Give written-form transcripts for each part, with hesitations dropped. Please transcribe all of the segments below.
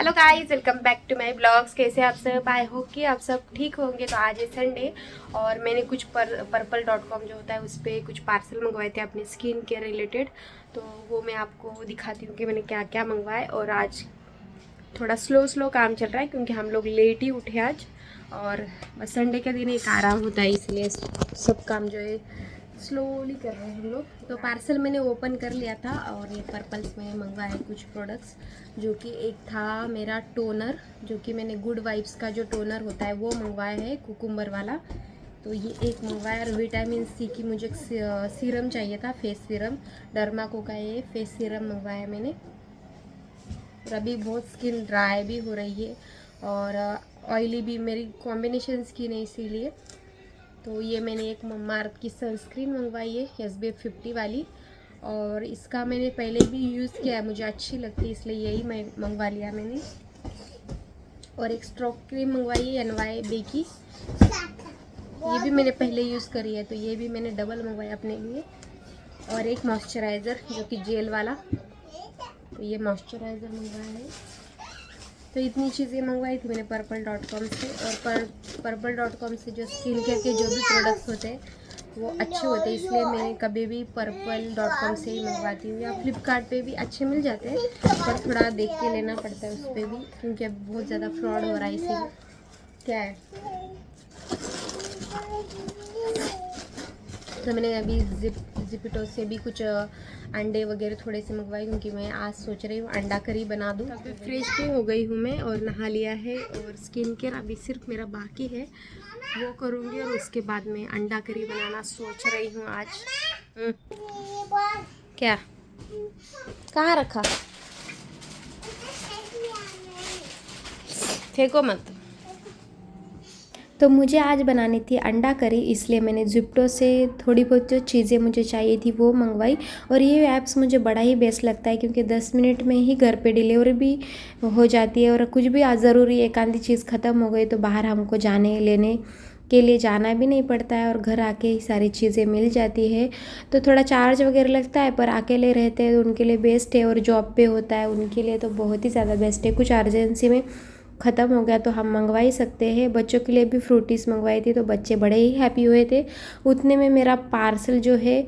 Hello guys, welcome back to my blogs. कैसे आप सब? आई होप कि आप सब ठीक होंगे। तो आज है संडे और मैंने कुछ पर्पल.com जो होता है उस पर कुछ पार्सल मंगवाए थे अपने स्किन केयर रिलेटेड। तो वो मैं आपको दिखाती हूँ कि मैंने क्या क्या मंगवाए। और आज थोड़ा स्लो काम चल रहा है क्योंकि हम लोग लेट ही उठे आज, और बस संडे के दिन एक आराम होता है, इसलिए सब काम जो है स्लोली कर रहे हैं हम लोग। तो पार्सल मैंने ओपन कर लिया था और ये पर्पल्स में मंगवाए हैं कुछ प्रोडक्ट्स, जो कि एक था मेरा टोनर, जो कि मैंने गुड वाइब्स का जो टोनर होता है वो मंगवाया है, कुकुम्बर वाला। तो ये एक मंगवाया। और विटामिन सी की मुझे सीरम चाहिए था, फेस सीरम, डर्माको का ये फेस सीरम मंगवाया मैंने। और अभी बहुत स्किन ड्राई भी हो रही है और ऑयली भी, मेरी कॉम्बिनेशन स्किन है इसीलिए। तो ये मैंने एक मम्माअर्थ की सनस्क्रीन मंगवाई है, SPF 50 वाली, और इसका मैंने पहले भी यूज़ किया है, मुझे अच्छी लगती है इसलिए यही मैं मंगवा लिया मैंने। और एक स्ट्रोक क्रीम मंगवाई है NYB की, ये भी मैंने पहले यूज़ करी है, तो ये भी मैंने डबल मंगवाया अपने लिए। और एक मॉइस्चराइज़र जो कि जेल वाला, तो ये मॉइस्चराइज़र मंगवाया है। तो इतनी चीज़ें मंगवाई थी मैंने पर्पल.com से। और पर्पल.com से जो स्किन केयर के जो भी प्रोडक्ट्स होते हैं वो अच्छे होते हैं, इसलिए मैं कभी भी पर्पल.com से ही मंगवाती हूँ। या फ्लिपकार्ट पे भी अच्छे मिल जाते हैं, पर थोड़ा देख के लेना पड़ता है उस पर भी, क्योंकि अब बहुत ज़्यादा फ्रॉड हो रहा है इसीलिए। क्या है, तो मैंने अभी जिपिटो से भी कुछ अंडे वगैरह थोड़े से मंगवाए, क्योंकि मैं आज सोच रही हूँ अंडा करी बना दूँ। अभी फ्रेश भी हो गई हूँ मैं और नहा लिया है, और स्किन केयर अभी सिर्फ मेरा बाकी है, वो करूँगी। और उसके बाद मैं अंडा करी बनाना सोच रही हूँ आज। क्या, कहाँ रखा, फेंको मत। तो मुझे आज बनानी थी अंडा करी, इसलिए मैंने जिप्टो से थोड़ी बहुत जो चीज़ें मुझे चाहिए थी वो मंगवाई। और ये ऐप्स मुझे बड़ा ही बेस्ट लगता है, क्योंकि 10 मिनट में ही घर पे डिलीवरी भी हो जाती है। और कुछ भी ज़रूरी एक आधी चीज़ ख़त्म हो गई तो बाहर हमको जाने लेने के लिए जाना भी नहीं पड़ता है, और घर आके ही सारी चीज़ें मिल जाती है। तो थोड़ा चार्ज वगैरह लगता है, पर अकेले रहते हैं तो उनके लिए बेस्ट है, और जॉब पे होता है उनके लिए तो बहुत ही ज़्यादा बेस्ट है। कुछ अर्जेंसी में ख़त्म हो गया तो हम मंगवा ही सकते हैं। बच्चों के लिए भी फ्रूटीज़ मंगवाई थी, तो बच्चे बड़े ही हैप्पी हुए थे। उतने में मेरा पार्सल जो है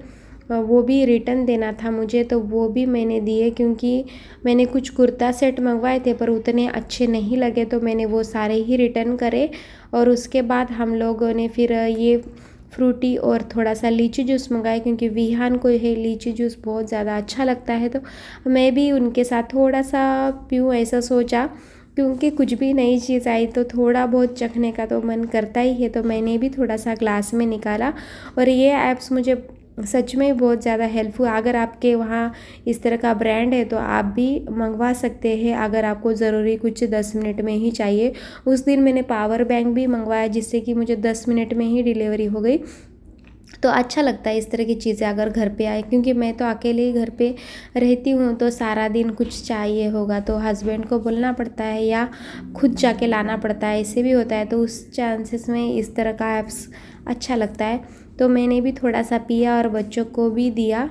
वो भी रिटर्न देना था मुझे, तो वो भी मैंने दिए, क्योंकि मैंने कुछ कुर्ता सेट मंगवाए थे पर उतने अच्छे नहीं लगे, तो मैंने वो सारे ही रिटर्न करे। और उसके बाद हम लोगों ने फिर ये फ्रूटी और थोड़ा सा लीची जूस मंगाया, क्योंकि विहान को है लीची जूस बहुत ज़्यादा अच्छा लगता है, तो मैं भी उनके साथ थोड़ा सा पीऊँ ऐसा सोचा, क्योंकि कुछ भी नई चीज़ आई तो थोड़ा बहुत चखने का तो मन करता ही है। तो मैंने भी थोड़ा सा ग्लास में निकाला। और ये ऐप्स मुझे सच में बहुत ज़्यादा हेल्पफुल, अगर आपके वहाँ इस तरह का ब्रांड है तो आप भी मंगवा सकते हैं, अगर आपको ज़रूरी कुछ 10 मिनट में ही चाहिए। उस दिन मैंने पावर बैंक भी मंगवाया, जिससे कि मुझे 10 मिनट में ही डिलीवरी हो गई। तो अच्छा लगता है इस तरह की चीज़ें अगर घर पे आए, क्योंकि मैं तो अकेले ही घर पे रहती हूँ, तो सारा दिन कुछ चाहिए होगा तो हस्बैंड को बोलना पड़ता है या खुद जाके लाना पड़ता है, ऐसे भी होता है। तो उस चांसेस में इस तरह का ऐप्स अच्छा लगता है। तो मैंने भी थोड़ा सा पिया और बच्चों को भी दिया।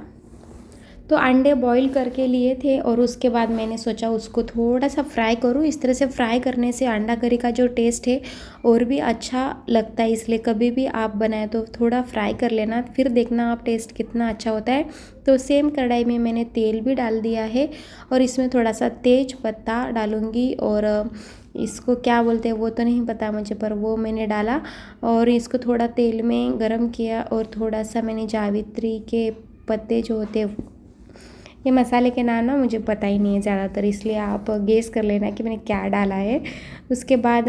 तो अंडे बॉईल करके लिए थे, और उसके बाद मैंने सोचा उसको थोड़ा सा फ्राई करूँ। इस तरह से फ्राई करने से अंडा करी का जो टेस्ट है और भी अच्छा लगता है, इसलिए कभी भी आप बनाए तो थोड़ा फ्राई कर लेना, फिर देखना आप टेस्ट कितना अच्छा होता है। तो सेम कढ़ाई में मैंने तेल भी डाल दिया है, और इसमें थोड़ा सा तेज पत्ता डालूँगी, और इसको क्या बोलते हैं वो तो नहीं पता मुझे, पर वो मैंने डाला। और इसको थोड़ा तेल में गरम किया, और थोड़ा सा मैंने जावित्री के पत्ते जो होते हैं, ये मसाले के नाम ना मुझे पता ही नहीं है ज़्यादातर, इसलिए आप गेस कर लेना कि मैंने क्या डाला है। उसके बाद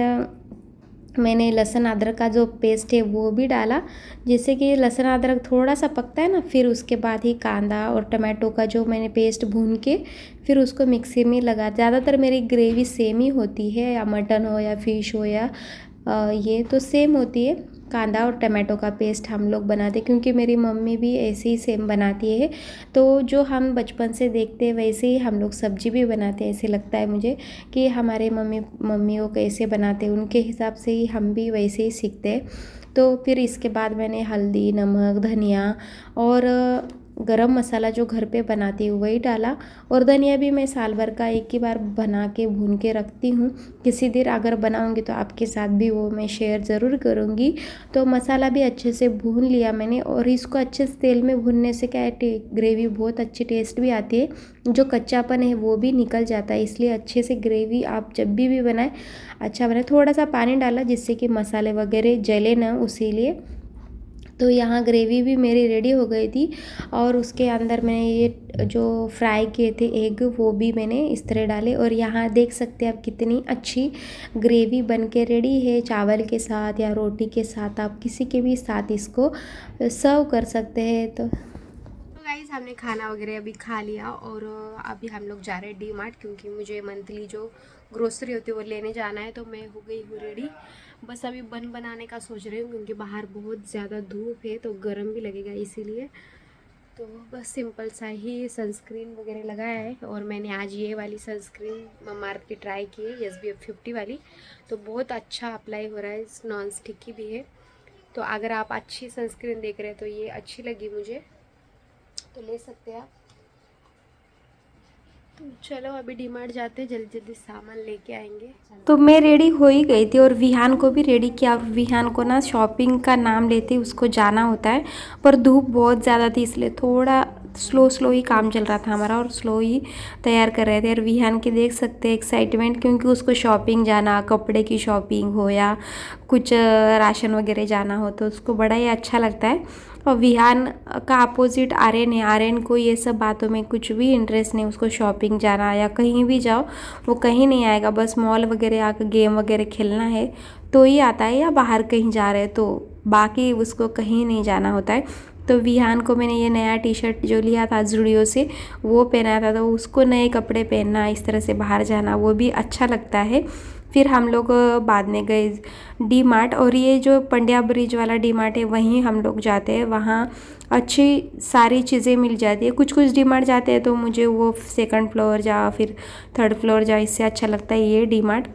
मैंने लहसुन अदरक का जो पेस्ट है वो भी डाला, जिससे कि लहसुन अदरक थोड़ा सा पकता है ना, फिर उसके बाद ही कांदा और टमाटो का जो मैंने पेस्ट भून के फिर उसको मिक्सी में लगा। ज़्यादातर मेरी ग्रेवी सेम ही होती है, या मटन हो या फिश हो या ये तो सेम होती है। कांदा और टमाटो का पेस्ट हम लोग बनाते, क्योंकि मेरी मम्मी भी ऐसे ही सेम बनाती है, तो जो हम बचपन से देखते हैं वैसे ही हम लोग सब्जी भी बनाते हैं। ऐसे लगता है मुझे कि हमारे मम्मी वो कैसे बनाते हैं, उनके हिसाब से ही हम भी वैसे ही सीखते हैं। तो फिर इसके बाद मैंने हल्दी, नमक, धनिया और गरम मसाला जो घर पे बनाती हूँ वही डाला। और धनिया भी मैं साल भर का एक ही बार बना के भून के रखती हूँ, किसी दिन अगर बनाऊँगी तो आपके साथ भी वो मैं शेयर ज़रूर करूँगी। तो मसाला भी अच्छे से भून लिया मैंने, और इसको अच्छे से तेल में भूनने से क्या है, ग्रेवी बहुत अच्छी टेस्ट भी आती है, जो कच्चापन है वो भी निकल जाता है। इसलिए अच्छे से ग्रेवी आप जब भी बनाए अच्छा बनाए। थोड़ा सा पानी डाला जिससे कि मसाले वगैरह जले ना, उसीलिए। तो यहाँ ग्रेवी भी मेरी रेडी हो गई थी, और उसके अंदर मैंने ये जो फ्राई किए थे एग वो भी मैंने इस तरह डाले। और यहाँ देख सकते हैं आप कितनी अच्छी ग्रेवी बन के रेडी है। चावल के साथ या रोटी के साथ, आप किसी के भी साथ इसको सर्व कर सकते हैं। तो गाइस हमने खाना वगैरह अभी खा लिया, और अभी हम लोग जा रहे हैं डी मार्ट, क्योंकि मुझे मंथली जो ग्रोसरी होती है वो लेने जाना है। तो मैं हो गई हूँ रेडी, बस अभी बन बनाने का सोच रही हूँ, क्योंकि बाहर बहुत ज़्यादा धूप है तो गर्म भी लगेगा इसीलिए। तो बस सिंपल सा ही सनस्क्रीन वगैरह लगाया है, और मैंने आज ये वाली सनस्क्रीन ममाअर्थ की ट्राई की है, SPF 50 वाली। तो बहुत अच्छा अप्लाई हो रहा है, नॉन स्टिकी भी है। तो अगर आप अच्छी सनस्क्रीन देख रहे हैं तो ये अच्छी लगी मुझे, तो ले सकते हैं आप। तो चलो अभी डीमार्ट जाते हैं, जल्दी जल्दी सामान लेके आएंगे। तो मैं रेडी हो ही गई थी, और विहान को भी रेडी किया। और विहान को ना शॉपिंग का नाम लेते उसको जाना होता है, पर धूप बहुत ज़्यादा थी इसलिए थोड़ा स्लो ही काम चल रहा था हमारा, और स्लो ही तैयार कर रहे थे। और विहान के देख सकते हैं एक्साइटमेंट, क्योंकि उसको शॉपिंग जाना, कपड़े की शॉपिंग हो या कुछ राशन वगैरह जाना हो, तो उसको बड़ा ही अच्छा लगता है। और विहान का अपोजिट आर्यन है। आर्यन को ये सब बातों में कुछ भी इंटरेस्ट नहीं, उसको शॉपिंग जाना या कहीं भी जाओ वो कहीं नहीं आएगा, बस मॉल वगैरह आकर गेम वगैरह खेलना है तो ही आता है, या बाहर कहीं जा रहे हैं तो, बाकी उसको कहीं नहीं जाना होता है। तो विहान को मैंने ये नया टी-शर्ट जो लिया था ज़ूडियो से वो पहनाया था, तो उसको नए कपड़े पहनना, इस तरह से बाहर जाना वो भी अच्छा लगता है। फिर हम लोग बाद में गए डी मार्ट, और ये जो पंड्या ब्रिज वाला डी मार्ट है वहीं हम लोग जाते हैं, वहाँ अच्छी सारी चीज़ें मिल जाती है। कुछ कुछ डी मार्ट जाते हैं तो मुझे वो सेकंड फ्लोर जा फिर थर्ड फ्लोर जा, इससे अच्छा लगता है ये डी मार्ट।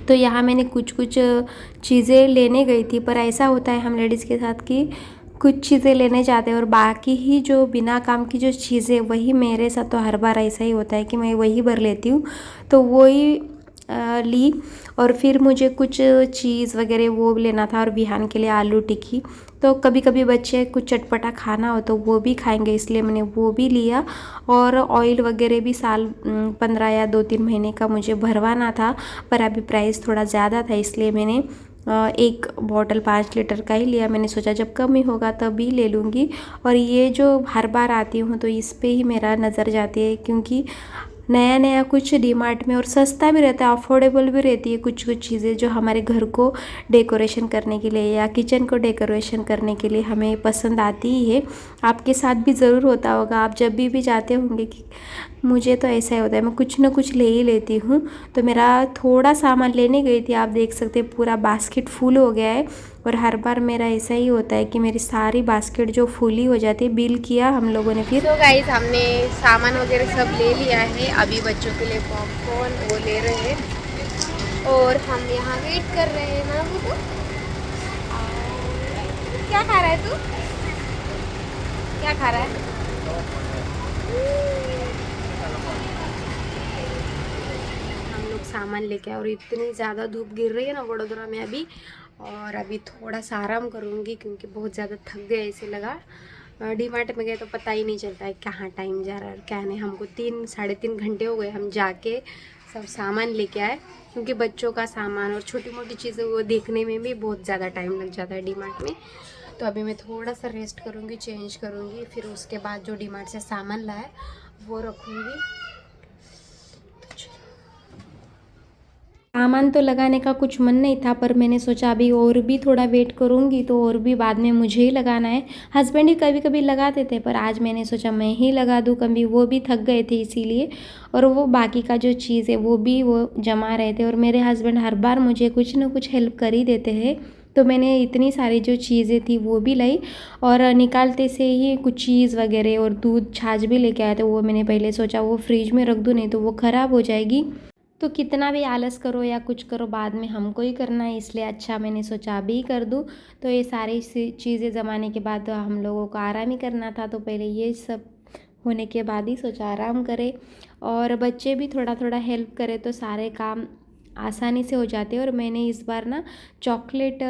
तो यहाँ मैंने कुछ कुछ चीज़ें लेने गई थी, पर ऐसा होता है हम लेडीज़ के साथ कि कुछ चीज़ें लेने जाते हैं और बाकी ही जो बिना काम की जो चीज़ें, वही मेरे साथ तो हर बार ऐसा ही होता है कि मैं वही भर लेती हूँ। तो वही ली, और फिर मुझे कुछ चीज़ वगैरह वो लेना था, और विहान के लिए आलू टिक्की। तो कभी कभी बच्चे कुछ चटपटा खाना हो तो वो भी खाएंगे, इसलिए मैंने वो भी लिया। और ऑयल वगैरह भी 15 या 2-3 महीने का मुझे भरवाना था, पर अभी प्राइस थोड़ा ज़्यादा था इसलिए मैंने एक बॉटल 5 लीटर का ही लिया। मैंने सोचा जब कम ही होगा तभी ले लूँगी। और ये जो हर बार आती हूँ तो इस पे ही मेरा नज़र जाती है, क्योंकि नया नया कुछ डी मार्ट में, और सस्ता भी रहता है, अफोर्डेबल भी रहती है कुछ कुछ चीज़ें जो हमारे घर को डेकोरेशन करने के लिए या किचन को डेकोरेशन करने के लिए हमें पसंद आती ही है। आपके साथ भी ज़रूर होता होगा, आप जब भी जाते होंगे कि मुझे तो ऐसा ही होता है, मैं कुछ ना कुछ ले ही लेती हूँ। तो मेरा थोड़ा सामान लेने गई थी, आप देख सकते हैं पूरा बास्केट फुल हो गया है। और हर बार मेरा ऐसा ही होता है कि मेरी सारी बास्केट जो फुली हो जाती है। बिल किया हम लोगों ने फिर। तो गाइस हमने सामान वगैरह सब ले लिया है, अभी बच्चों के लिए पॉपकॉर्न वो ले रहे हैं, और हम यहाँ वेट कर रहे हैं ना। वो क्या खा रहा है तू, क्या खा रहा है? हम लोग सामान लेके आए, और इतनी ज़्यादा धूप गिर रही है ना वडोदरा में अभी, और अभी थोड़ा सा आराम करूँगी क्योंकि बहुत ज़्यादा थक गए ऐसे लगा। डी मार्ट में गए तो पता ही नहीं चलता है कहाँ टाइम जा रहा है क्या नहीं। हमको 3-3.5 घंटे हो गए, हम जाके सब सामान लेके आए, क्योंकि बच्चों का सामान और छोटी मोटी चीज़ें वो देखने में भी बहुत ज़्यादा टाइम लग जाता है डी मार्ट में। तो अभी मैं थोड़ा सा रेस्ट करूँगी, चेंज करूँगी, फिर उसके बाद जो डी मार्ट से सामान लाए वो रखूँगी। सामान तो लगाने का कुछ मन नहीं था, पर मैंने सोचा अभी और भी थोड़ा वेट करूँगी तो और भी बाद में मुझे ही लगाना है। हस्बैंड ही कभी कभी लगाते थे, पर आज मैंने सोचा मैं ही लगा दूँ, कभी वो भी थक गए थे इसीलिए। और वो बाकी का जो चीज़ है वो भी वो जमा रहे थे, और मेरे हस्बैंड हर बार मुझे कुछ ना कुछ हेल्प कर ही देते हैं। तो मैंने इतनी सारी जो चीज़ें थी वो भी लाई, और निकालते से ही कुछ चीज़ वगैरह और दूध छाछ भी लेके आए थे। वो मैंने पहले सोचा वो फ्रिज में रख दूँ, नहीं तो वो ख़राब हो जाएगी। तो कितना भी आलस करो या कुछ करो, बाद में हमको ही करना है, इसलिए अच्छा मैंने सोचा अभी ही कर दूँ। तो ये सारी चीज़ें जमाने के बाद हम लोगों को आराम ही करना था, तो पहले ये सब होने के बाद ही सोचा आराम करें, और बच्चे भी थोड़ा थोड़ा हेल्प करें तो सारे काम आसानी से हो जाते हैं। और मैंने इस बार ना चॉकलेट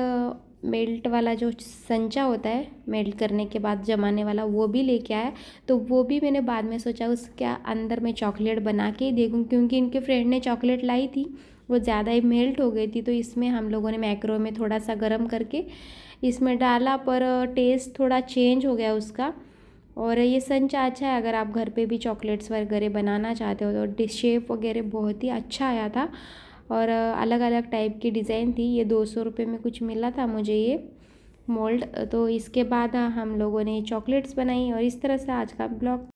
मेल्ट वाला जो संचा होता है मेल्ट करने के बाद जमाने वाला, वो भी लेके आया। तो वो भी मैंने बाद में सोचा उसके अंदर मैं चॉकलेट बना के ही देखूँ, क्योंकि इनके फ्रेंड ने चॉकलेट लाई थी, वो ज़्यादा ही मेल्ट हो गई थी। तो इसमें हम लोगों ने मैक्रो में थोड़ा सा गर्म करके इसमें डाला, पर टेस्ट थोड़ा चेंज हो गया उसका। और ये संचा अच्छा है अगर आप घर पे भी चॉकलेट्स वगैरह बनाना चाहते हो, तो शेप वगैरह बहुत ही अच्छा आया था, और अलग अलग टाइप की डिज़ाइन थी। ये 200 रुपये में कुछ मिला था मुझे ये मोल्ड। तो इसके बाद हम लोगों ने चॉकलेट्स बनाई, और इस तरह से आज का ब्लॉग